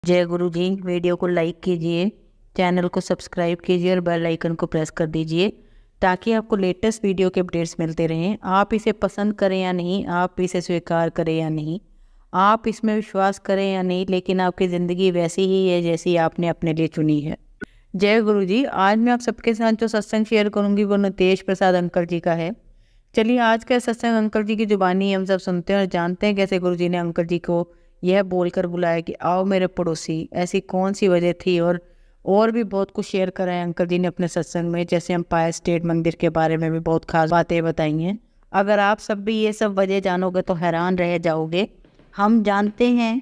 जय गुरु जी। वीडियो को लाइक कीजिए, चैनल को सब्सक्राइब कीजिए और बेल आइकन को प्रेस कर दीजिए ताकि आपको लेटेस्ट वीडियो के अपडेट्स मिलते रहें। आप इसे पसंद करें या नहीं, आप इसे स्वीकार करें या नहीं, आप इसमें विश्वास करें या नहीं, लेकिन आपकी ज़िंदगी वैसी ही है जैसी आपने अपने लिए चुनी है। जय गुरु जी। आज मैं आप सबके साथ जो सत्संग शेयर करूंगी वो नितेश प्रसाद अंकल जी का है। चलिए आज का सत्संग अंकल जी की जुबानी हम सब सुनते हैं और जानते हैं कैसे गुरु जी ने अंकल जी को यह बोलकर बुलाया कि आओ मेरे पड़ोसी। ऐसी कौन सी वजह थी। और भी बहुत कुछ शेयर करा है अंकल जी ने अपने सत्संग में। जैसे एम्पायर स्टेट मंदिर के बारे में भी बहुत खास बातें बताई हैं। अगर आप सब भी ये सब वजह जानोगे तो हैरान रह जाओगे। हम जानते हैं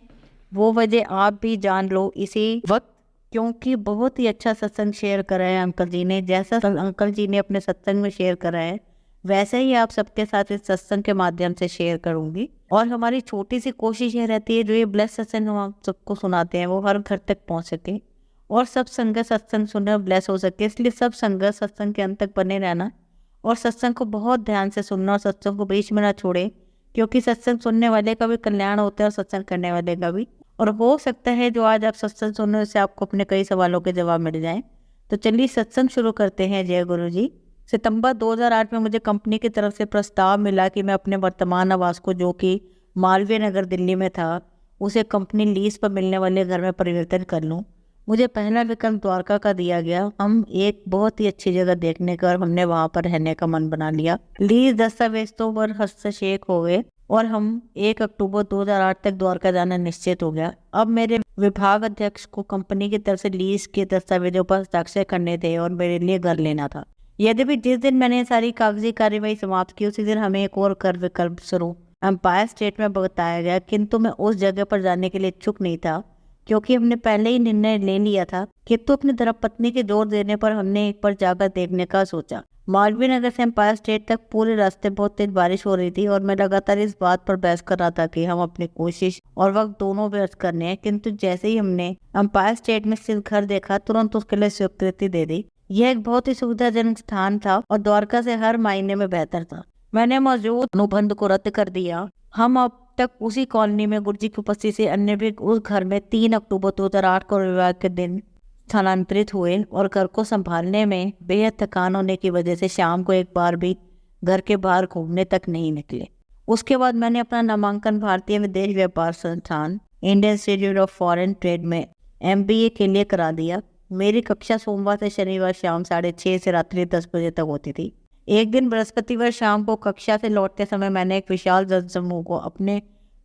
वो वजह, आप भी जान लो इसी वक्त, क्योंकि बहुत ही अच्छा सत्संग शेयर करा है अंकल जी ने। जैसा अंकल जी ने अपने सत्संग में शेयर करा है वैसे ही आप सबके साथ इस सत्संग के माध्यम से शेयर करूंगी। और हमारी छोटी सी कोशिश ये रहती है जो ये ब्लेस सत्संग हम आप सबको सुनाते हैं वो हर घर तक पहुंच सके और सब संगत सत्संग सुनकर ब्लेस हो सके। इसलिए सब संगत सत्संग के अंत तक बने रहना और सत्संग को बहुत ध्यान से सुनना और सत्संग को बीच में ना छोड़े, क्योंकि सत्संग सुनने वाले का भी कल्याण होता है और सत्संग करने वाले का भी। और हो सकता है जो आज आप सत्संग सुन रहे हो उससे आपको अपने कई सवालों के जवाब मिल जाएं। तो चलिए सत्संग शुरू करते हैं। जय गुरु जी। सितंबर 2008 में मुझे कंपनी की तरफ से प्रस्ताव मिला कि मैं अपने वर्तमान आवास को, जो कि मालवीय नगर दिल्ली में था, उसे कंपनी लीज पर मिलने वाले घर में परिवर्तन कर लूं। मुझे पहला विकल्प द्वारका का दिया गया। हम एक बहुत ही अच्छी जगह देखने का और हमने वहां पर रहने का मन बना लिया। लीज दस्तावेजों पर हस्तक्षेप हो गए और हम 1 अक्टूबर 2008 तक द्वारका जाना निश्चित हो गया। अब मेरे विभाग अध्यक्ष को कंपनी की तरफ से लीज के दस्तावेजों पर हस्ताक्षर करने थे और मेरे लिए घर लेना था। यद्यपि जिस दिन मैंने सारी कागजी कार्यवाही समाप्त की उसी दिन हमें एक और कर विकल्प स्वरूप एम्पायर स्टेट में बताया गया, किंतु मैं उस जगह पर जाने के लिए इच्छुक नहीं था क्योंकि हमने पहले ही निर्णय ले लिया था। किंतु अपनी धर्मपत्नी के जोर देने पर हमने एक बार जाकर देखने का सोचा। मालवीय नगर से एम्पायर स्टेट तक पूरे रास्ते बहुत तेज बारिश हो रही थी और मैं लगातार इस बात पर बहस कर रहा था कि हम अपनी कोशिश और वक्त दोनों व्यर्थ करने हैं। किंतु जैसे ही हमने एम्पायर स्टेट में स्थित घर देखा तुरंत उसके लिए स्वीकृति दे दी। यह एक बहुत ही सुविधाजनक स्थान था और द्वारका से हर मायने में बेहतर था। मैंने मौजूद अनुबंध को रद्द कर दिया। हम अब तक उसी कॉलोनी में गुरुजी की उपस्थिति से अन्य भी उस घर में 3 अक्टूबर 2008 को रविवार के दिन स्थानांतरित हुए और घर को संभालने में बेहद थकान होने की वजह से शाम को एक बार भी घर के बाहर घूमने तक नहीं निकले। उसके बाद मैंने अपना नामांकन भारतीय विदेश व्यापार संस्थान Indian institute of foreign trade में MBA के लिए करा दिया। मेरी कक्षा सोमवार से शनिवार शाम 6:30 से रात्रि 10 बजे तक होती थी। एक दिन बृहस्पतिवार शाम को कक्षा से लौटते समय मैंने एक विशाल जनसमूह को अपने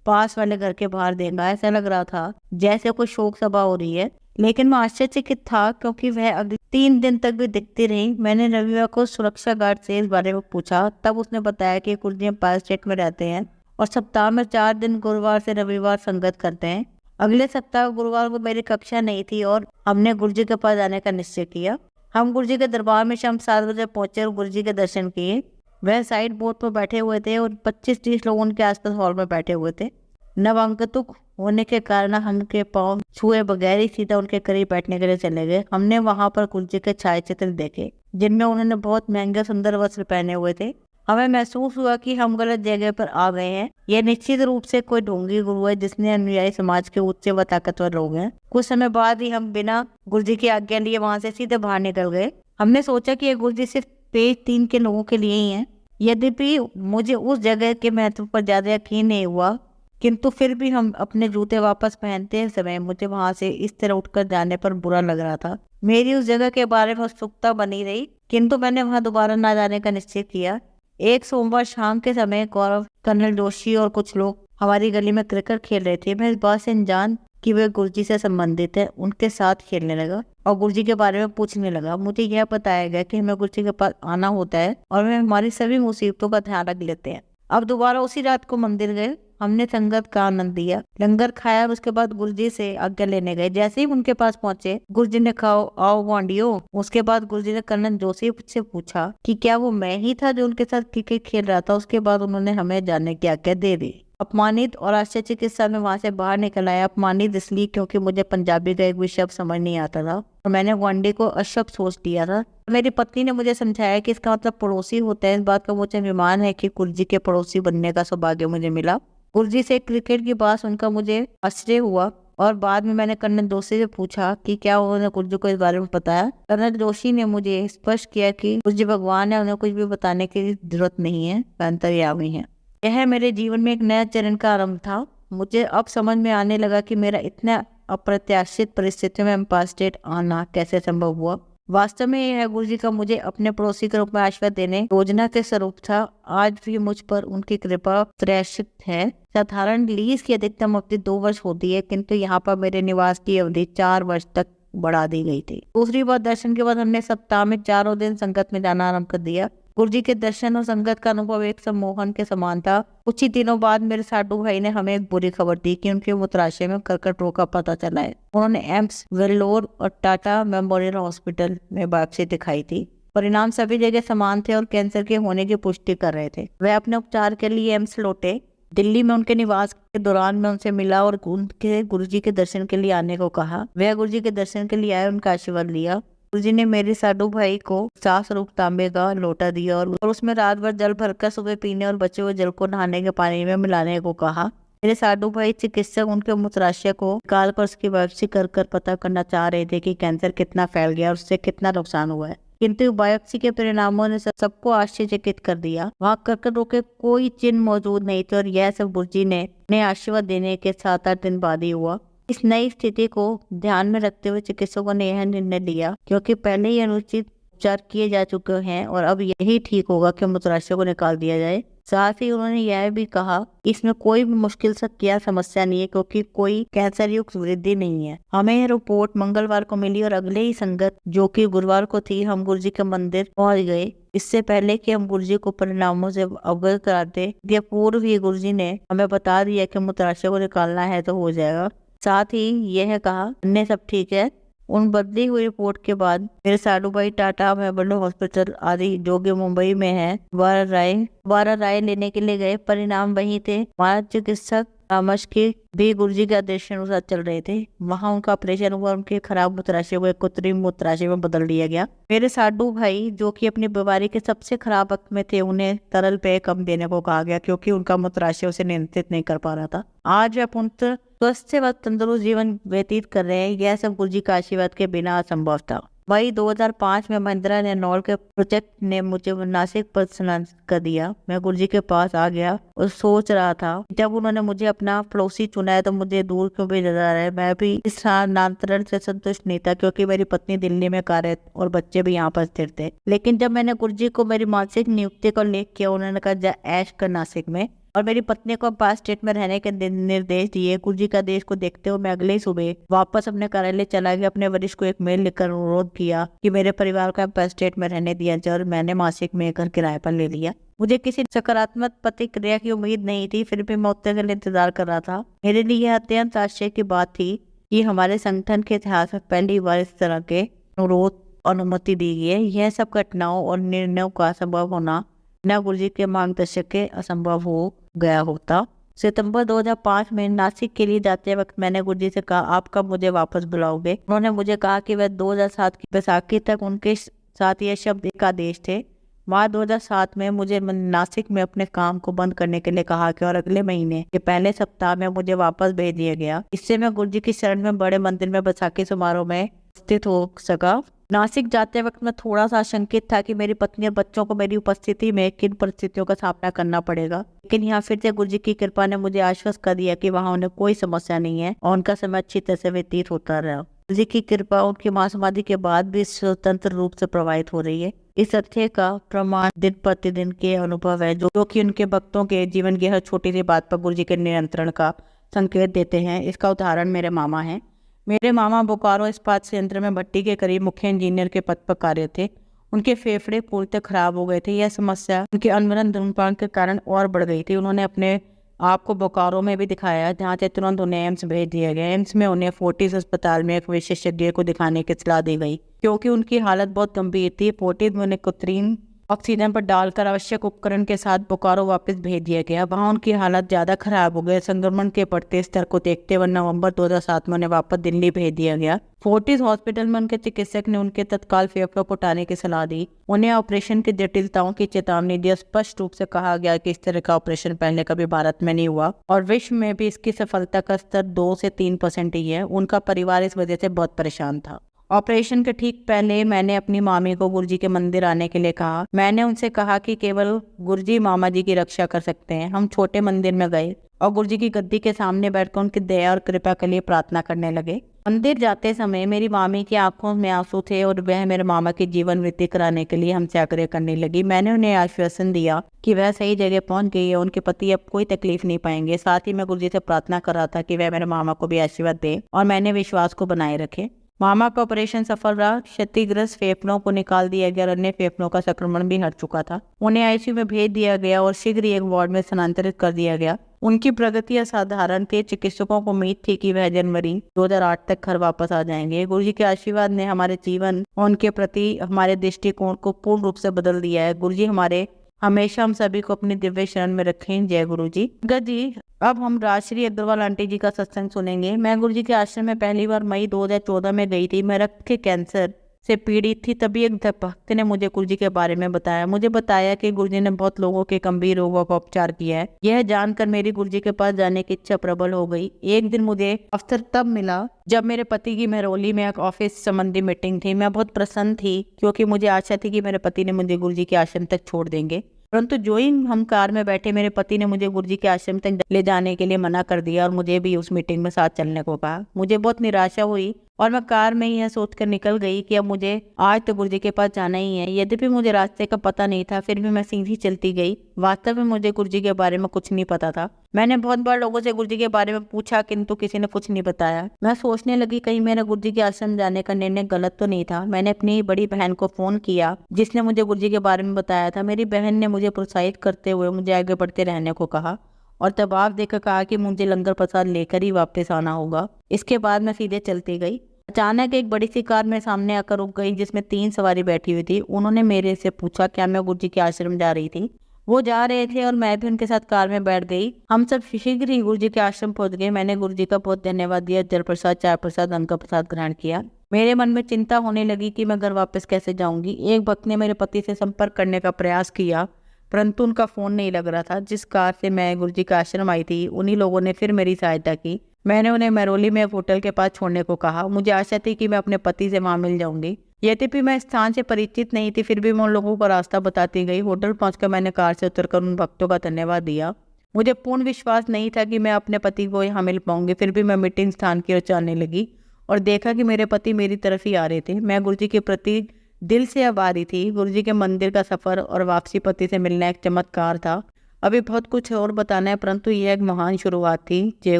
पास वाले घर के बाहर देखा। ऐसा लग रहा था जैसे कोई शोक सभा हो रही है, लेकिन मैं आश्चर्यचकित था क्योंकि वह अगले 3 दिन तक भी दिखती रही। मैंने रविवार को सुरक्षा गार्ड से इस बारे में पूछा, तब उसने बताया कि गुरुजी एम्पायर स्टेट में रहते हैं और सप्ताह में 4 दिन गुरुवार से रविवार संगत करते हैं। अगले सप्ताह गुरुवार को मेरी कक्षा नहीं थी और हमने गुरुजी के पास जाने का निश्चय किया। हम गुरुजी के दरबार में शाम 7 बजे पहुंचे और गुरुजी के दर्शन किए। वह साइड बोर्ड पर बैठे हुए थे और 25-30 लोग उनके आसपास हॉल में बैठे हुए थे। नवांगतुक होने के कारण हम उनके पाँव छुए बगैर ही सीधा उनके करीब बैठने के लिए चले गए। हमने वहां पर गुरुजी के छाया चित्र देखे जिनमें उन्होंने बहुत महंगे सुंदर वस्त्र पहने हुए थे। हमें महसूस हुआ कि हम गलत जगह पर आ गए हैं। यह निश्चित रूप से कोई ढोंगी गुरु है जिसने अनुयायी समाज के उच्च व ताकतवर लोग हैं। कुछ समय बाद ही हम बिना गुरुजी की आज्ञा लिए वहां से सीधे बाहर निकल गए। हमने सोचा कि ये गुरुजी सिर्फ पेज 3 के लोगों के लिए ही है। यद्यपि मुझे उस जगह के महत्व पर ज्यादा यकीन नहीं हुआ, किंतु फिर भी हम अपने जूते वापस पहनते समय मुझे वहां से इस तरह उठकर जाने पर बुरा लग रहा था। मेरी उस जगह के बारे में उत्सुकता बनी रही, किंतु मैंने वहां दोबारा न जाने का निश्चय किया। एक सोमवार शाम के समय गौरव, कर्नल जोशी और कुछ लोग हमारी गली में क्रिकेट खेल रहे थे। मैं इस बात से अनजान कि वे गुरुजी से संबंधित है उनके साथ खेलने लगा और गुरुजी के बारे में पूछने लगा। मुझे यह बताया गया कि हमें गुरुजी के पास आना होता है और वे हमारी सभी मुसीबतों का ध्यान रख लेते हैं। अब दोबारा उसी रात को मंदिर गए। हमने संगत का आनंद दिया, लंगर खाया और उसके बाद गुरुजी से आज्ञा लेने गए। जैसे ही उनके पास पहुंचे गुरुजी ने कहा, आओ वांडियो। उसके बाद गुरुजी ने कर्नल जोशी से पूछा कि क्या वो मैं ही था जो उनके साथ क्रिकेट खेल रहा था। उसके बाद उन्होंने हमें जाने की आज्ञा दे दी। अपमानित और आश्चर्यचकित सा मैं वहां से बाहर निकल आया। अपमानित इसलिए क्योंकि मुझे पंजाबी का एक भी शब्द समझ नहीं आता था और मैंने वांडे को अशब्द सोच लिया था। मेरी पत्नी ने मुझे समझाया कि इसका मतलब पड़ोसी होता है। इस बात का मुझे अभिमान है कि गुरुजी के पड़ोसी बनने का सौभाग्य मुझे मिला। गुरुजी से क्रिकेट की बात सुनकर मुझे आश्चर्य हुआ और बाद में मैंने कर्नल जोशी से पूछा कि क्या उन्होंने गुरुजी को इस बारे में बताया। कर्नल जोशी ने मुझे स्पष्ट किया कि गुरुजी भगवान है, उन्हें कुछ भी बताने की जरूरत नहीं है, अंतर्यामी है। यह मेरे जीवन में एक नया चरण का आरंभ था। मुझे अब समझ में आने लगा कि मेरा इतना अप्रत्याशित परिस्थितियों में एम्पायर स्टेट आना कैसे संभव हुआ। वास्तव में यह गुरुजी का मुझे अपने पड़ोसी के रूप में आशीर्वाद देने योजना के स्वरूप था। आज भी मुझ पर उनकी कृपा त्रैशित है। साधारण लीज की अधिकतम अवधि 2 वर्ष होती है, किंतु यहाँ पर मेरे निवास की अवधि 4 वर्ष तक बढ़ा दी गई थी। दूसरी बार दर्शन के बाद हमने सप्ताह में 4 दिन संगत में जाना आरम्भ कर दिया। गुरुजी के दर्शन और संगत का अनुभव एक सम्मोहन के समान था। कुछ ही दिनों बाद मेरे साडू भाई ने हमें एक बुरी खबर दी कि उनके मूत्राशय में कर्कट रोग का पता चला है। उन्होंने एम्स, वेल्लोर और टाटा मेमोरियल हॉस्पिटल में बायोप्सी दिखाई थी। परिणाम सभी जगह समान थे और कैंसर के होने की पुष्टि कर रहे थे। वे अपने उपचार के लिए एम्स लौटे। दिल्ली में उनके निवास के दौरान मैं उनसे मिला और उनके गुरुजी के दर्शन के लिए आने को कहा। वे गुरुजी के दर्शन के लिए आए, उनका आशीर्वाद लिया। गुरुजी ने मेरे साडू भाई को 50 रूप तांबे का लोटा दिया और उसमें रात भर जल भरकर सुबह पीने और बचे हुए जल को नहाने के पानी में मिलाने को कहा। मेरे साडू भाई चिकित्सक उनके मूत्राशय को निकाल कर उसकी बायोप्सी कर पता करना चाह रहे थे कि कैंसर कितना फैल गया और उससे कितना नुकसान हुआ है, किंतु बायोप्सी के परिणामों ने सबको आश्चर्यचकित कर दिया। वहाँ कर्कट रोग के कोई चिन्ह मौजूद नहीं थे और यह सब गुरुजी ने आशीर्वाद देने के 7-8 दिन बाद ही हुआ। इस नई स्थिति को ध्यान में रखते हुए चिकित्सकों ने यह निर्णय लिया, क्योंकि पहले ही अनुचित उपचार किए जा चुके हैं और अब यही ठीक होगा कि मूत्राशय को निकाल दिया जाए। साथ ही उन्होंने यह भी कहा इसमें कोई भी मुश्किल से क्या समस्या नहीं है, क्योंकि कोई कैंसर युक्त वृद्धि नहीं है। हमें यह रिपोर्ट मंगलवार को मिली और अगले ही संगत, जो कि गुरुवार को थी, हम गुरुजी के मंदिर पहुंच गए। इससे पहले कि हम गुरुजी को परिणामों से अवगत कराते, ये पूर्व ही गुरुजी ने हमें बता दिया कि मूत्राशय को निकालना है तो हो जाएगा। साथ ही यह कहा अन्य सब ठीक है। उन बदली हुई रिपोर्ट के बाद मेरे साडू भाई टाटा मेमोरियल हॉस्पिटल आदि, जो कि मुंबई में है, दोबारा राय लेने के लिए गए। परिणाम वही थे। हमारा चिकित्सक परामर्श के भी गुरुजी के आदेश अनुसार चल रहे थे। वहां उनका ऑपरेशन हुआ, उनके खराब मूत्राशय को एक कृत्रिम मूत्राशय में बदल दिया गया। मेरे साडू भाई, जो कि अपनी बीमारी के सबसे खराब वक्त में थे, उन्हें तरल पेय कम देने को कहा गया, क्योंकि उनका मूत्राशय उसे नियंत्रित नहीं कर पा रहा था। आज वे पूर्णतः स्वस्थ व तंदुरुस्त जीवन व्यतीत कर रहे हैं। यह सब गुरुजी का आशीर्वाद के बिना असंभव था। मई 2005 में महिंद्रा रेनॉल्ट के प्रोजेक्ट ने मुझे नासिक पर स्थानांतरित कर दिया। मैं गुरुजी के पास आ गया और सोच रहा था, जब उन्होंने मुझे अपना पड़ोसी चुना है तो मुझे दूर क्यों भेजा जा रहा है। मैं भी इस स्थानांतरण से संतुष्ट नहीं था, क्योंकि मेरी पत्नी दिल्ली में कार्यरत और बच्चे भी यहाँ पर स्थिर थे। लेकिन जब मैंने गुरुजी को मेरी मानसिक नियुक्ति का उल्लेख किया, उन्होंने कहा जा ऐश कर नासिक में, और मेरी पत्नी को एम्पायर स्टेट में रहने के निर्देश दिए। गुरुजी का आदेश को देखते हुए मैं अगले ही सुबह वापस अपने कार्यालय चला गया। अपने वरिष्ठ को एक मेल लिखकर अनुरोध किया कि मेरे परिवार को एम्पायर स्टेट में रहने दिया जाए, और मैंने मासिक में घर किराए पर ले लिया। मुझे किसी सकारात्मक प्रतिक्रिया की उम्मीद नहीं थी, फिर भी मैं उत्तर के लिए इंतजार कर रहा था। मेरे लिए यह अत्यंत आश्चर्य की बात थी कि हमारे संगठन के इतिहास में पहली बार इस तरह के अनुरोध अनुमति दी गई है। यह सब घटनाओं और निर्णयों का संभव होना न गुरुजी के मार्गदर्शक के असंभव हो गया होता। सितंबर 2005 में नासिक के लिए जाते वक्त मैंने गुरुजी से कहा, आप कब मुझे वापस बुलाओगे। उन्होंने मुझे कहा कि वह 2007 की बैसाखी तक उनके साथ ये शब्द एक आदेश थे। मार्च 2007 में मुझे नासिक में अपने काम को बंद करने के लिए कहा कि और अगले महीने के पहले सप्ताह में मुझे वापस भेज दिया गया। इससे मैं गुरुजी की शरण में बड़े मंदिर में बैसाखी समारोह में उपस्थित हो सका। नासिक जाते वक्त मैं थोड़ा सा आशंकित था कि मेरी पत्नी और बच्चों को मेरी उपस्थिति में किन परिस्थितियों का सामना करना पड़ेगा, लेकिन यहाँ फिर से गुरुजी की कृपा ने मुझे आश्वस्त कर दिया कि वहाँ उन्हें कोई समस्या नहीं है और उनका समय अच्छी तरह से व्यतीत होता रहा। गुरुजी की कृपा उनकी महासमाधि के बाद भी स्वतंत्र रूप से प्रवाहित हो रही है। इस तथ्य का प्रमाण दिन प्रतिदिन के अनुभव है, जो कि उनके भक्तों के जीवन की हर छोटी सी बात पर गुरुजी के नियंत्रण का संकेत देते हैं। इसका उदाहरण मेरे मामा है। मेरे मामा बोकारो इस्पात संयंत्र में भट्टी के करीब मुख्य इंजीनियर के पद पर कार्य थे। उनके फेफड़े पूर्णतः खराब हो गए थे। यह समस्या उनके अनवरत धूम्रपान के कारण और बढ़ गई थी। उन्होंने अपने आप को बोकारो में भी दिखाया, जहाँ से तुरंत उन्हें एम्स भेज दिया गया। एम्स में उन्हें फोर्टिस अस्पताल में एक विशेषज्ञ को दिखाने की सलाह दी गई, क्योंकि उनकी हालत बहुत गंभीर थी। फोर्टिस में उन्हें कृत्रिम ऑक्सीजन पर डालकर आवश्यक उपकरण के साथ बोकारो वापस भेज दिया गया। वहां उनकी हालत ज़्यादा खराब हो गई। संक्रमण के बढ़ते स्तर को देखते हुए नवंबर 2007 में उन्हें वापस दिल्ली भेज दिया गया। फोर्टिस हॉस्पिटल में उनके चिकित्सक ने उनके तत्काल फेफड़ों को हटाने की सलाह दी। उन्हें ऑपरेशन की जटिलताओं की चेतावनी दी। स्पष्ट रूप से कहा गया कि इस तरह का ऑपरेशन पहले कभी भारत में नहीं हुआ और विश्व में भी इसकी सफलता का स्तर 2 से 3% ही है। उनका परिवार इस वजह से बहुत परेशान था। ऑपरेशन के ठीक पहले मैंने अपनी मामी को गुरुजी के मंदिर आने के लिए कहा। मैंने उनसे कहा कि केवल गुरुजी मामा जी की रक्षा कर सकते हैं। हम छोटे मंदिर में गए और गुरुजी की गद्दी के सामने बैठकर उनकी दया और कृपा के लिए प्रार्थना करने लगे। मंदिर जाते समय मेरी मामी की आंखों में आंसू थे और वह मेरे मामा की जीवन वृद्धि कराने के लिए हमसे आग्रह करने लगी। मैंने उन्हें आश्वासन दिया कि वह सही जगह पहुंच गई है, उनके पति अब कोई तकलीफ नहीं पाएंगे। साथ ही मैं गुरुजी से प्रार्थना कर रहा था कि वह मेरे मामा को भी आशीर्वाद दे और मैंने विश्वास को बनाए रखे। मामा का ऑपरेशन सफल रहा। क्षतिग्रस्त फेफड़ों को निकाल दिया गया और अन्य फेफड़ों का संक्रमण भी हट चुका था। उन्हें आईसीयू में भेज दिया गया और शीघ्र ही एक वार्ड में स्थानांतरित कर दिया गया। उनकी प्रगति असाधारण थी। चिकित्सकों को उम्मीद थी कि वह जनवरी 2008 तक घर वापस आ जाएंगे। गुरुजी के आशीर्वाद ने हमारे जीवन और उनके प्रति हमारे दृष्टिकोण को पूर्ण रूप से बदल दिया है। गुरुजी हमेशा हम सभी को अपनी दिव्य शरण में रखें। जय गुरुजी। जी, अब हम राजश्री अग्रवाल आंटी जी का सत्संग सुनेंगे। मैं गुरुजी के आश्रम में पहली बार मई 2014 में गई थी। मैं रक्त के कैंसर से पीड़ित थी। तभी एक भक्त ने मुझे गुरुजी के बारे में बताया। मुझे बताया कि गुरुजी ने बहुत लोगों के गंभीर रोगों का उपचार किया है। यह जानकर मेरी गुरुजी के पास जाने की इच्छा प्रबल हो गई। एक दिन मुझे अवसर तब मिला जब मेरे पति की महरौली में एक ऑफिस संबंधी मीटिंग थी। मैं बहुत प्रसन्न थी क्योंकि मुझे आशा थी कि मेरे पति ने मुझे गुरुजी के आश्रम तक छोड़ देंगे। परंतु जो ही हम कार में बैठे मेरे पति ने मुझे गुरुजी के आश्रम तक ले जाने के लिए मना कर दिया और मुझे भी उस मीटिंग में साथ चलने को कहा। मुझे बहुत निराशा हुई और मैं कार में यह सोचकर निकल गई कि अब मुझे आज तो गुरुजी के पास जाना ही है। यद्यपि मुझे रास्ते का पता नहीं था, फिर भी मैं सीधी चलती गई। वास्तव में मुझे गुरुजी के बारे में कुछ नहीं पता था। मैंने बहुत बार लोगों से गुरुजी के बारे में पूछा किंतु किसी ने कुछ नहीं बताया। मैं सोचने लगी कहीं मेरा गुरुजी के आश्रम जाने का निर्णय गलत तो नहीं था। मैंने अपनी बड़ी बहन को फोन किया जिसने मुझे गुरुजी के बारे में बताया था। मेरी बहन ने मुझे प्रोत्साहित करते हुए मुझे आगे बढ़ते रहने को कहा और दबाव देकर कहा कि मुझे लंगर प्रसाद लेकर ही वापस आना होगा। इसके बाद मैं सीधे चलती गई। अचानक एक बड़ी सी कार मेरे सामने आकर रुक गई जिसमें 3 सवारी बैठी हुई थी। उन्होंने मेरे से पूछा क्या मैं गुरुजी के आश्रम जा रही थी। वो जा रहे थे और मैं भी उनके साथ कार में बैठ गई। हम सब शीघ्र ही गुरुजी के आश्रम पहुंच गए। मैंने गुरुजी का बहुत धन्यवाद दिया। जल प्रसाद, चाय प्रसाद, अन्न का प्रसाद ग्रहण किया। मेरे मन में चिंता होने लगी कि मैं घर वापस कैसे जाऊंगी। एक भक्त ने मेरे पति से संपर्क करने का प्रयास किया परंतु उनका फोन नहीं लग रहा था। जिस कार से मैं गुरुजी का आश्रम आई थी उन्हीं लोगों ने फिर मेरी सहायता की। मैंने उन्हें महरौली में एक होटल के पास छोड़ने को कहा। मुझे आशा थी कि मैं अपने पति से वहां मिल जाऊंगी। यद्यपि मैं स्थान से परिचित नहीं थी फिर भी मैं उन लोगों को रास्ता बताती गई। होटल पहुंचकर मैंने कार से उतरकर उन भक्तों का धन्यवाद दिया। मुझे पूर्ण विश्वास नहीं था कि मैं अपने पति को यहाँ मिल पाऊंगी। फिर भी मैं मीटिंग स्थान की ओर चलने लगी और देखा कि मेरे पति मेरी तरफ ही आ रहे थे। मैं गुरुजी के प्रति दिल से आभारी थी। गुरुजी के मंदिर का सफर और वापसी पति से मिलना एक चमत्कार था। अभी बहुत कुछ और बताना है परंतु यह एक महान शुरुआत थी। जय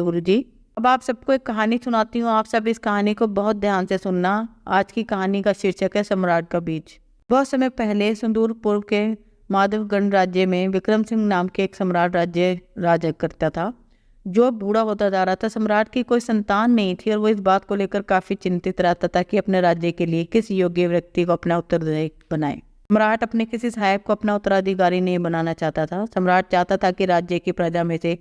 गुरुजी। अब आप सबको एक कहानी सुनाती हूँ। आप सब इस कहानी को बहुत ध्यान से सुनना। आज की कहानी का शीर्षक है सम्राट का बीज। बहुत समय पहले सुदूर पूर्व के माधवगढ़ राज्य में विक्रम सिंह नाम के एक सम्राट राज करता था जो बूढ़ा होता जा रहा था। सम्राट की कोई संतान नहीं थी और वो इस बात को लेकर काफी चिंतित रहता था कि अपने राज्य के लिए किस योग्य व्यक्ति को अपना उत्तराधिकारी बनाए। सम्राट अपने किसी साहब को अपना उत्तराधिकारी नहीं बनाना चाहता था। सम्राट चाहता था कि राज्य की प्रजा में से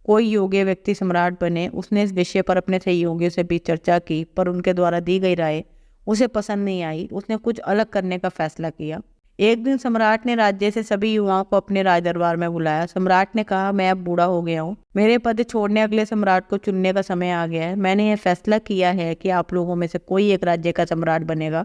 कोई योग्य व्यक्ति सम्राट बने। उसने इस विषय पर अपने सहयोगियों से भी चर्चा की पर उनके द्वारा दी गई राय उसे पसंद नहीं आई। उसने कुछ अलग करने का फैसला किया। एक दिन सम्राट ने राज्य से सभी युवाओं को अपने राज दरबार में बुलाया। सम्राट ने कहा मैं अब बूढ़ा हो गया हूँ, मेरे पद छोड़ने अगले सम्राट को चुनने का समय आ गया है। मैंने यह फैसला किया है कि आप लोगों में से कोई एक राज्य का सम्राट बनेगा।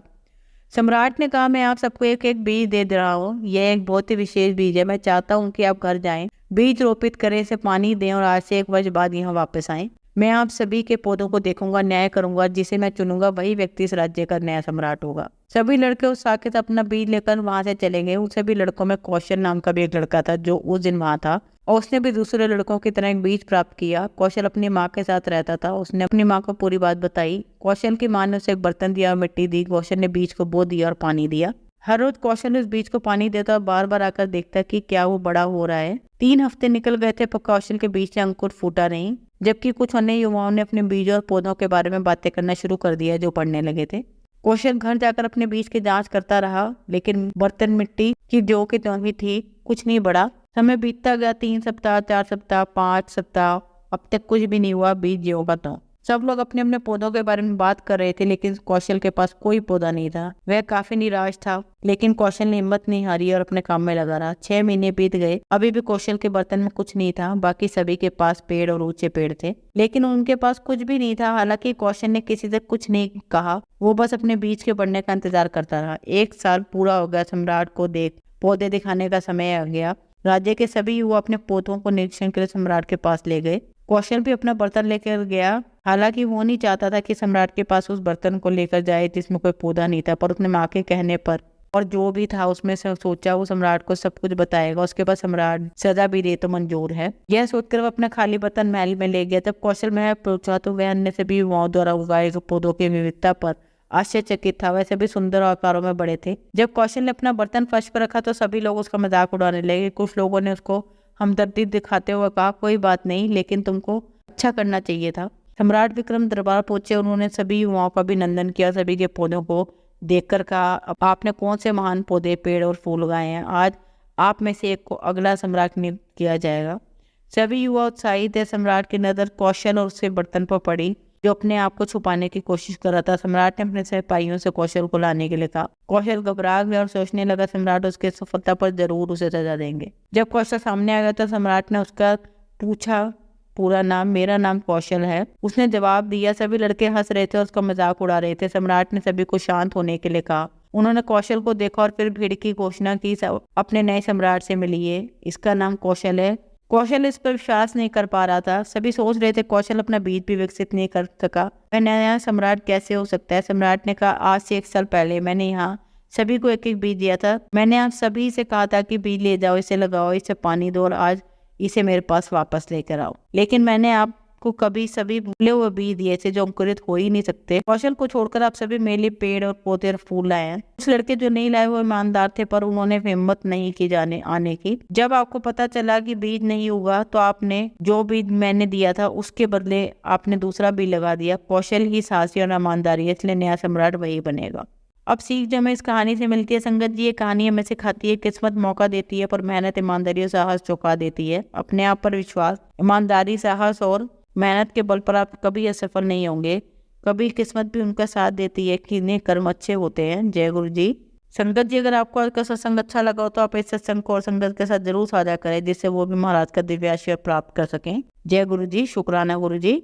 सम्राट ने कहा मैं आप सबको एक एक बीज दे रहा हूँ। यह एक बहुत ही विशेष बीज है। मैं चाहता हूँ कि आप घर जाएं, बीज रोपित करें, इसे पानी दें और आज से 1 वर्ष बाद यहाँ वापस आएं। मैं आप सभी के पौधों को देखूंगा, न्याय करूंगा। जिसे मैं चुनूंगा वही व्यक्ति इस राज्य का नया सम्राट होगा। सभी लड़के उस साके से अपना बीज लेकर वहां से चले गए। उन सभी लड़कों में कौशल नाम का भी एक लड़का था जो उस दिन वहां था और उसने भी दूसरे लड़कों की तरह एक बीज प्राप्त किया। कौशल अपनी माँ के साथ रहता था। उसने अपनी माँ को पूरी बात बताई। कौशल की माँ ने उसे एक बर्तन दिया और मिट्टी दी। कौशल ने बीज को बो दिया और पानी दिया। हर रोज कौशल उस बीज को पानी देता और बार बार आकर देखता कि क्या वो बड़ा हो रहा है। 3 हफ्ते निकल गए थे पर कौशल के बीज से अंकुर फूटा नहीं। जबकि कुछ अन्य युवाओं ने अपने बीजों और पौधों के बारे में बातें करना शुरू कर दिया जो पढ़ने लगे थे। कौशल घर जाकर अपने बीज की जांच करता रहा, लेकिन बर्तन मिट्टी की जो की त्यों ही थी, कुछ नहीं बढ़ा। समय बीतता गया, 3 सप्ताह, 4 सप्ताह, 5 सप्ताह, अब तक कुछ भी नहीं हुआ। बीज ज्यों का त्यों। सब लोग अपने अपने पौधों के बारे में बात कर रहे थे, लेकिन कौशल के पास कोई पौधा नहीं था। वह काफी निराश था, लेकिन कौशल ने हिम्मत नहीं हारी और अपने काम में लगा रहा। 6 महीने बीत गए, अभी भी कौशल के बर्तन में कुछ नहीं था। बाकी सभी के पास पेड़ और ऊंचे पेड़ थे, लेकिन उनके पास कुछ भी नहीं था। हालांकि कौशल ने किसी से कुछ नहीं कहा, वो बस अपने बीज के बढ़ने का इंतजार करता रहा। 1 साल पूरा हो गया। सम्राट को पौधे दिखाने का समय आ गया। राज्य के सभी युवा अपने पौधों को निरीक्षण के लिए सम्राट के पास ले गए। कौशल भी अपना बर्तन लेकर गया। हालांकि वो नहीं चाहता था कि सम्राट के पास उस बर्तन को लेकर जाए जिसमें कोई पौधा नहीं था, पर उसने माँ के कहने पर और जो भी था उसमें से सोचा वो सम्राट को सब कुछ बताएगा। उसके बाद सम्राट सजा भी दे तो मंजूर है। यह सोचकर वो अपना खाली बर्तन महल में ले गया। जब कौशल महल पहुंचा तो वह अन्य सभी युवाओं द्वारा उगाए गए पौधों की विविधता पर आश्चर्यचकित था। वैसे भी सुंदर आकारों में बड़े थे। जब कौशल ने अपना बर्तन फर्श पर रखा तो सभी लोग उसका मजाक उड़ाने लगे। कुछ लोगों ने उसको हमदर्दी दिखाते हुए कहा, कोई बात नहीं, लेकिन तुमको अच्छा करना चाहिए था। सम्राट विक्रम दरबार पहुंचे। उन्होंने सभी युवाओं का अभिनंदन किया। सभी के पौधों को देखकर कहा, आपने कौन से महान पौधे, पेड़ और फूल उगाए हैं। आज आप में से एक को अगला सम्राट नियुक्त किया जाएगा। सभी युवा उत्साहित थे। सम्राट की नजर कौशल और उसके बर्तन पर पड़ी, जो अपने आप को छुपाने की कोशिश कर रहा था। सम्राट ने अपने सिपाहियों से कौशल को लाने के लिए कहा। कौशल घबरा गया और सोचने लगा सम्राट उसके सफलता पर जरूर उसे सजा देंगे। जब कौशल सामने आ गया तो सम्राट ने उसका पूछा, पूरा नाम, मेरा नाम कौशल है। उसने जवाब दिया। सभी लड़के हंस रहे थे और उसका मजाक उड़ा रहे थे। सम्राट ने सभी को शांत होने के लिए कहा। उन्होंने कौशल को देखा और फिर भीड़ की घोषणा की, सब अपने नए सम्राट से मिलिए, इसका नाम कौशल है। कौशल इस पर विश्वास नहीं कर पा रहा था। सभी सोच रहे थे कौशल अपना बीज भी विकसित नहीं कर सका, वह नया सम्राट कैसे हो सकता है। सम्राट ने कहा, आज से 1 साल पहले मैंने यहाँ सभी को एक एक बीज दिया था। मैंने आप सभी से कहा था कि बीज ले जाओ, इसे लगाओ, इसे पानी दो और आज इसे मेरे पास वापस लेकर आओ। लेकिन मैंने आपको कभी सभी भूले हुए बीज दिए थे जो अंकुरित हो ही नहीं सकते। कौशल को छोड़कर आप सभी मेरे लिए पेड़ और पौधे और फूल लाए हैं। कुछ लड़के जो नहीं लाए वो ईमानदार थे, पर उन्होंने हिम्मत नहीं की आने की। जब आपको पता चला कि बीज नहीं उगा तो आपने जो बीज मैंने दिया था उसके बदले आपने दूसरा बीज लगा दिया। कौशल ही साहसी और ईमानदारी है, इसलिए नया सम्राट वही बनेगा। अब सीख जो हमें इस कहानी से मिलती है संगत जी, ये कहानी हमें सिखाती है किस्मत मौका देती है, पर मेहनत, ईमानदारी और साहस चौंका देती है। अपने आप पर विश्वास, ईमानदारी, साहस और मेहनत के बल पर आप कभी असफल नहीं होंगे। कभी किस्मत भी उनका साथ देती है कि इन्हें कर्म अच्छे होते हैं। जय गुरु जी। संगत जी, अगर आपको आज का सत्संग अच्छा लगा हो तो आप इस सत्संग को और संगत के साथ जरूर साझा करें, जिससे वो भी महाराज का दिव्य आशीर्वाद प्राप्त कर सकें। जय गुरु जी। शुक्राना गुरु जी।